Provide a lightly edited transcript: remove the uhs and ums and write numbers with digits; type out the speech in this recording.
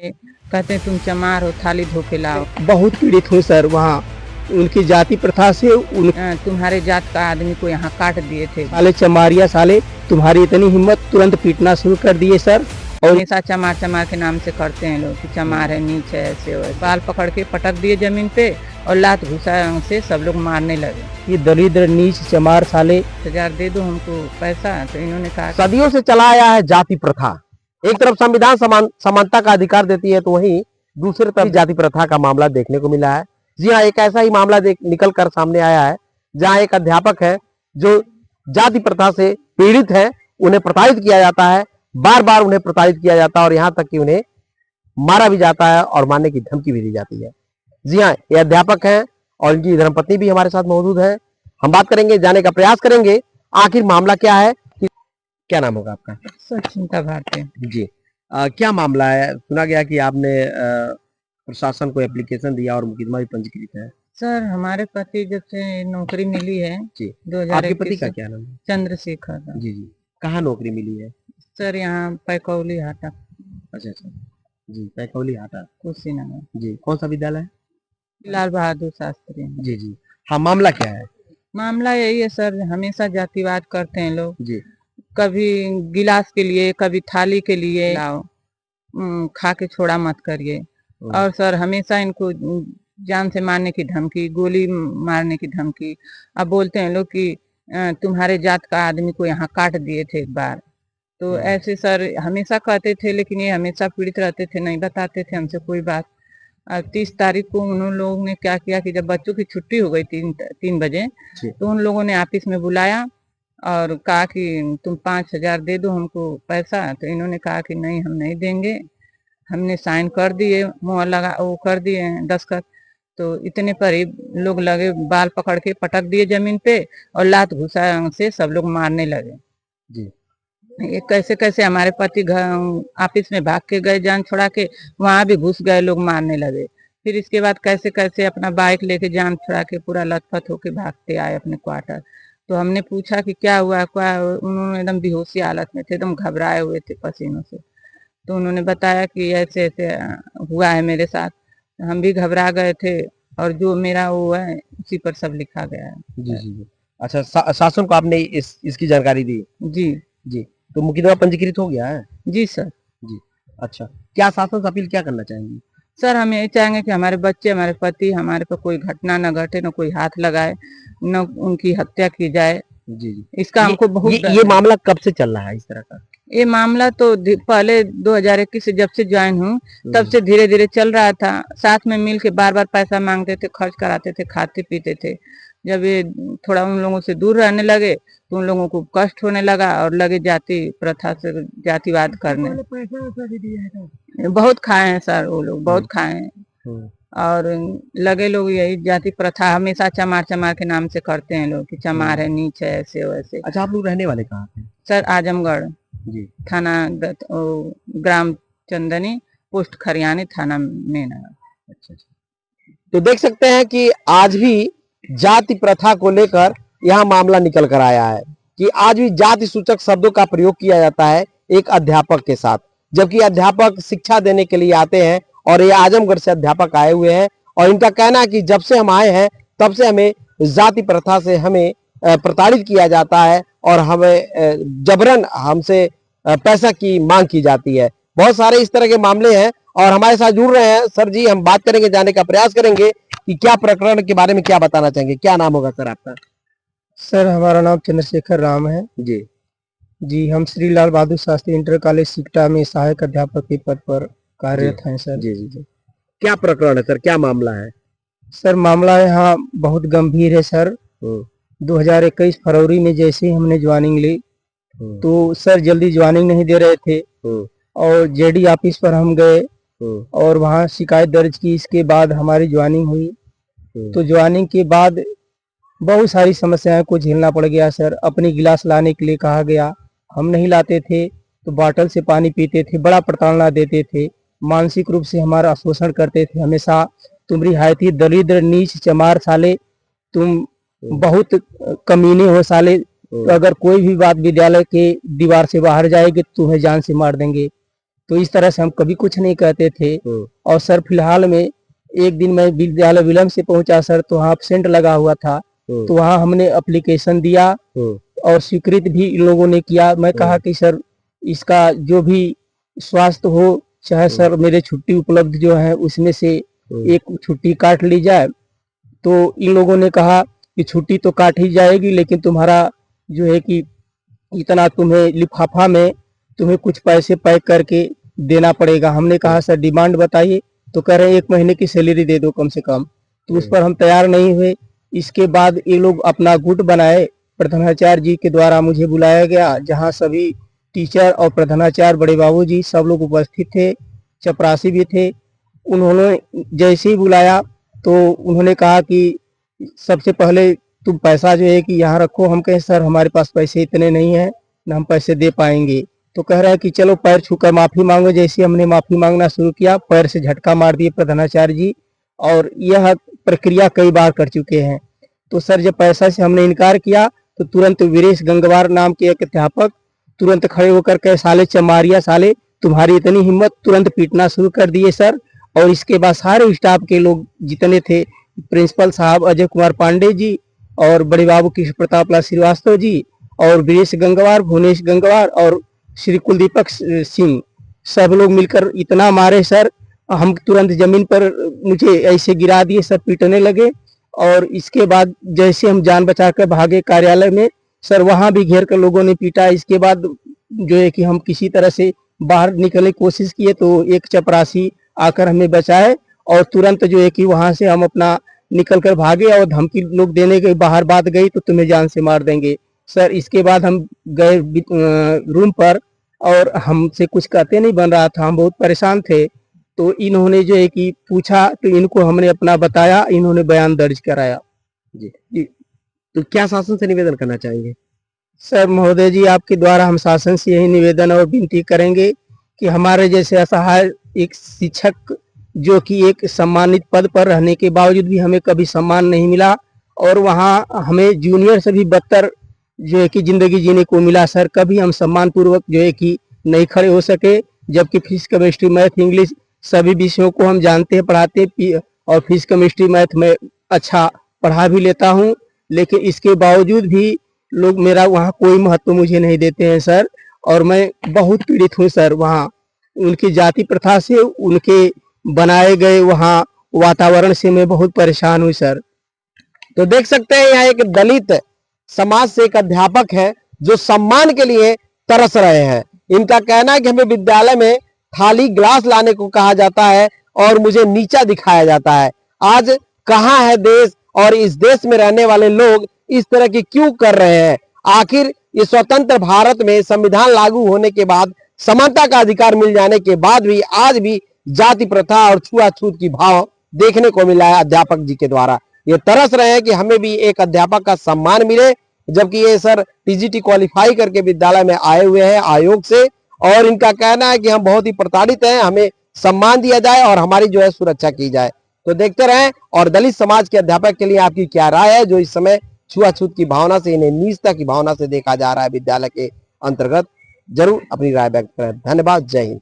कहते हैं तुम चमार हो, थाली धो के लाओ। बहुत पीड़ित हूँ सर। वहाँ उनकी जाति प्रथा से तुम्हारे जात का आदमी को यहाँ काट दिए थे। साले चमारिया साले, तुम्हारी इतनी हिम्मत, तुरंत पीटना शुरू कर दिए सर। और हमेशा चमार चमार के नाम से करते हैं लोग कि चमार है, नीच है, ऐसे हो। बाल पकड़ के पटक दिए जमीन पे और लात घुसा से सब लोग मारने लगे। ये दरिद्र नीच चमार साले 1000 दे दो हमको पैसा। तो इन्होंने कहा सदियों से चला आया है जाति प्रथा। एक तरफ संविधान समानता का अधिकार देती है, तो वहीं दूसरी तरफ जाति प्रथा का मामला देखने को मिला है। जी हाँ, एक ऐसा ही मामला निकल कर सामने आया है, जहाँ एक अध्यापक है जो जाति प्रथा से पीड़ित है। उन्हें प्रताड़ित किया जाता है, बार बार उन्हें प्रताड़ित किया जाता है और यहाँ तक कि उन्हें मारा भी जाता है और मारने की धमकी भी दी जाती है। जी हाँ, ये अध्यापक हैं और इनकी धर्मपत्नी भी हमारे साथ मौजूद है। हम बात करेंगे, जाने का प्रयास करेंगे आखिर मामला क्या है। क्या नाम होगा आपका? सचिंता भारती जी। क्या मामला है? सुना गया कि आपने प्रशासन को एप्लीकेशन दिया और मुकदमा भी पंजीकृत है। सर, हमारे पति जब से नौकरी मिली है जी। 2021 आपके पति का क्या नाम है? चंद्रशेखर। जी जी। कहाँ नौकरी मिली है? सर, यहाँ पैकौली हाटा। अच्छा अच्छा जी, पैकौली हाटा, कुशीनगर। जी। कौन सा विद्यालय? लाल बहादुर शास्त्री। जी जी। हाँ, मामला क्या है? मामला यही है सर, हमेशा जातिवाद करते हैं लोग। जी। कभी गिलास के लिए, कभी थाली के लिए लाओ, खा के छोड़ा मत करिए। और सर हमेशा इनको जान से मारने की धमकी, गोली मारने की धमकी। अब बोलते हैं लोग कि तुम्हारे जात का आदमी को यहाँ काट दिए थे एक बार। तो ऐसे सर हमेशा कहते थे, लेकिन ये हमेशा पीड़ित रहते थे, नहीं बताते थे हमसे कोई बात। 30 तारीख को उन लोगों ने क्या किया कि जब बच्चों की छुट्टी हो गई 3 बजे, तो उन लोगों ने ऑफिस में बुलाया और कहा कि तुम 5000 दे दो हमको पैसा। तो इन्होंने कहा कि नहीं, हम नहीं देंगे। हमने साइन कर दिए, मुँह लगा वो कर दिए हैं दस्तखत। तो इतने पर ही लोग लगे, बाल पकड़ के पटक दिए जमीन पे और लात घुसा से सब लोग मारने लगे। जी। ये कैसे कैसे हमारे पति घर ऑफिस में भाग के गए, जान छुड़ा के, वहां भी घुस गए, लोग मारने लगे। फिर इसके बाद कैसे कैसे अपना बाइक लेके जान छुड़ा के पूरा लथपथ होके भागते आए अपने क्वार्टर। तो हमने पूछा कि क्या हुआ क्या हुआ? उन्होंने एकदम बेहोशी हालत में थे, एकदम घबराए हुए थे पसीनों से। तो उन्होंने बताया कि ऐसे ऐसे हुआ है मेरे साथ। हम भी घबरा गए थे और जो मेरा वो है उसी पर सब लिखा गया है। जी जी जी। अच्छा, शासन को आपने इसकी जानकारी दी? जी जी। तो मुकदमा पंजीकृत हो गया है? जी सर। जी। अच्छा, क्या शासन से अपील क्या करना चाहेंगी? सर, हम यही चाहेंगे कि हमारे बच्चे, हमारे पति, हमारे पर कोई घटना न घटे, न कोई हाथ लगाए, न उनकी हत्या की जाए। जी जी। इसका हमको बहुत ये मामला कब से चल रहा है इस तरह का? ये मामला तो पहले 2021 से जब से ज्वाइन हूँ तब से धीरे धीरे चल रहा था। साथ में मिल के बार बार पैसा मांगते थे, खर्च कराते थे, खाते पीते थे। जब ये थोड़ा उन लोगों से दूर रहने लगे तो उन लोगों को कष्ट होने लगा और लगे जाति प्रथा से जातिवाद करने। बहुत खाए हैं सर, वो लोग बहुत खाए हैं। और लगे लोग यही जाति प्रथा हमेशा चमार चमार के नाम से करते हैं लोग कि चमार है, नीच है, ऐसे वैसे। अच्छा, आप लोग रहने वाले कहाँ थे? सर, आजमगढ़ जी। थाना ग्राम चंदनी, पोस्ट खरियानी, थाना मेनगर। अच्छा अच्छा। तो देख सकते हैं कि आज भी जाति प्रथा को लेकर यह मामला निकल कर आया है कि आज भी जाति सूचक शब्दों का प्रयोग किया जाता है एक अध्यापक के साथ, जबकि अध्यापक शिक्षा देने के लिए आते हैं और ये आजमगढ़ से अध्यापक आए हुए हैं। और इनका कहना है कि जब से हम आए हैं तब से हमें जाति प्रथा से हमें प्रताड़ित किया जाता है और हमें जबरन हमसे पैसा की मांग की जाती है। बहुत सारे इस तरह के मामले हैं और हमारे साथ जुड़ रहे हैं सर जी। हम बात करेंगे, जाने का प्रयास करेंगे कि क्या प्रकरण के बारे में क्या बताना चाहेंगे। क्या नाम होगा सर आपका? सर, हमारा नाम चंद्रशेखर राम है। जी जी, हम श्री लाल बहादुर शास्त्री इंटर कॉलेज सिकटा में सहायक अध्यापक के पद पर कार्यरत हैं सर। जी जी जी। क्या प्रकरण है सर, क्या मामला है? सर, मामला यहाँ बहुत गंभीर है सर। 2021 फरवरी में जैसे ही हमने ज्वाइनिंग ली तो सर जल्दी ज्वाइनिंग नहीं दे रहे थे और जेडी ऑफिस पर हम गए और वहाँ शिकायत दर्ज की। इसके बाद हमारी ज्वाइनिंग हुई। तो ज्वाइनिंग के बाद बहुत सारी समस्याएं को झेलना पड़ गया सर। अपनी गिलास लाने के लिए कहा गया, हम नहीं लाते थे तो बॉटल से पानी पीते थे, बड़ा प्रताड़ना देते थे, मानसिक रूप से हमारा शोषण करते थे हमेशा। तुम रिहायती दरिद्र नीच चमार साले, तुम बहुत कमीने हो साले। तो अगर कोई भी बात विद्यालय के दीवार से बाहर जाएगी तो तुम्हें जान से मार देंगे। तो इस तरह से हम कभी कुछ नहीं कहते थे। और सर फिलहाल में एक दिन मैं विद्यालय विलम्ब से पहुंचा सर, तो वहाँ एब्सेंट लगा हुआ था, तो वहाँ हमने एप्लीकेशन दिया और स्वीकृत भी इन लोगों ने किया। मैं कहा कि सर इसका जो भी स्वास्थ्य हो, चाहे सर मेरे छुट्टी उपलब्ध जो है उसमें से एक छुट्टी काट ली जाए। तो इन लोगों ने कहा कि छुट्टी तो काट ही जाएगी, लेकिन तुम्हारा जो है कि इतना तुम्हें लिफाफा में तुम्हें कुछ पैसे पैक करके देना पड़ेगा। हमने कहा सर डिमांड बताइए, तो कह रहे हैं 1 महीने की सैलरी दे दो कम से कम। तो उस पर हम तैयार नहीं हुए। इसके बाद ये लोग अपना गुट बनाए, प्रधानाचार्य जी के द्वारा मुझे बुलाया गया, जहाँ सभी टीचर और प्रधानाचार्य बड़े बाबू जी सब लोग उपस्थित थे, चपरासी भी थे। उन्होंने जैसे ही बुलाया तो उन्होंने कहा कि सबसे पहले तुम पैसा जो है कि यहाँ रखो। हम कहें सर हमारे पास पैसे इतने नहीं है, ना हम पैसे दे पाएंगे। तो कह रहा है कि चलो पैर छूकर माफी मांगो। जैसे हमने माफी मांगना शुरू किया, पैर से झटका मार दिए प्रधानाचार्य जी, और यह प्रक्रिया कई बार कर चुके हैं। तो सर जब पैसा से हमने इनकार किया तो तुरंत वीरेश गंगवार नाम के एक अध्यापक तुरंत खड़े होकर कहे साले चमारिया साले, तुम्हारी इतनी हिम्मत, तुरंत पीटना शुरू कर दिए सर। और इसके बाद सारे स्टाफ के लोग जितने थे, प्रिंसिपल साहब अजय कुमार पांडे जी और बड़े बाबू कृष्ण प्रताप लाल श्रीवास्तव जी और वीरेश गंगवार, भुवनेश गंगवार और श्री कुलदीपक सिंह, सब लोग मिलकर इतना मारे सर, हम तुरंत जमीन पर मुझे ऐसे गिरा दिए, सब पीटने लगे। और इसके बाद जैसे हम जान बचाकर भागे कार्यालय में, सर वहां भी घेर कर लोगों ने पीटा। इसके बाद जो है कि हम किसी तरह से बाहर निकलने की कोशिश किए, तो एक चपरासी आकर हमें बचाए और तुरंत जो है कि वहां से हम अपना निकल कर भागे। और धमकी लोग देने के बाहर बात गई तो तुम्हें जान से मार देंगे सर। इसके बाद हम गए रूम पर और हमसे कुछ कहते नहीं बन रहा था, हम बहुत परेशान थे। तो इन्होंने जो है कि पूछा तो इनको हमने अपना बताया, इन्होंने बयान दर्ज कराया। जी, तो क्या शासन से निवेदन करना चाहेंगे? सर महोदय जी, आपके द्वारा हम शासन से यही निवेदन और विनती करेंगे कि हमारे जैसे असहाय एक शिक्षक जो कि एक सम्मानित पद पर रहने के बावजूद भी हमें कभी सम्मान नहीं मिला, और वहाँ हमें जूनियर से भी बदतर जो है कि जिंदगी जीने को मिला सर। कभी हम सम्मान पूर्वक जो है कि नहीं खड़े हो सके, जबकि फिजिक्स केमिस्ट्री मैथ इंग्लिश सभी विषयों को हम जानते हैं, पढ़ाते, और फिजिक्स केमिस्ट्री मैथ में अच्छा पढ़ा भी लेता हूँ, लेकिन इसके बावजूद भी लोग मेरा वहाँ कोई महत्व मुझे नहीं देते हैं सर। और मैं बहुत पीड़ित हूँ सर, वहाँ उनकी जाति प्रथा से, उनके बनाए गए वहाँ वातावरण से मैं बहुत परेशान हूँ सर। तो देख सकते हैं यहाँ एक दलित समाज से एक अध्यापक है जो सम्मान के लिए तरस रहे हैं। इनका कहना है कि हमें विद्यालय में थाली ग्लास लाने को कहा जाता है और मुझे नीचा दिखाया जाता है। आज कहाँ है देश, और इस देश में रहने वाले लोग इस तरह की क्यों कर रहे हैं? आखिर ये स्वतंत्र भारत में संविधान लागू होने के बाद, समानता का अधिकार मिल जाने के बाद भी आज भी जाति प्रथा और छुआछूत की भाव देखने को मिला है अध्यापक जी के द्वारा। ये तरस रहे हैं कि हमें भी एक अध्यापक का सम्मान मिले, जबकि ये सर टीजीटी क्वालिफाई करके विद्यालय में आए हुए हैं आयोग से, और इनका कहना है कि हम बहुत ही प्रताड़ित हैं, हमें सम्मान दिया जाए और हमारी जो है सुरक्षा की जाए। तो देखते रहें। और दलित समाज के अध्यापक के लिए आपकी क्या राय है, जो इस समय छुआछूत की भावना से, इन्हें नीचता की भावना से देखा जा रहा है विद्यालय के अंतर्गत? जरूर अपनी राय व्यक्त करें। धन्यवाद। जय हिंद।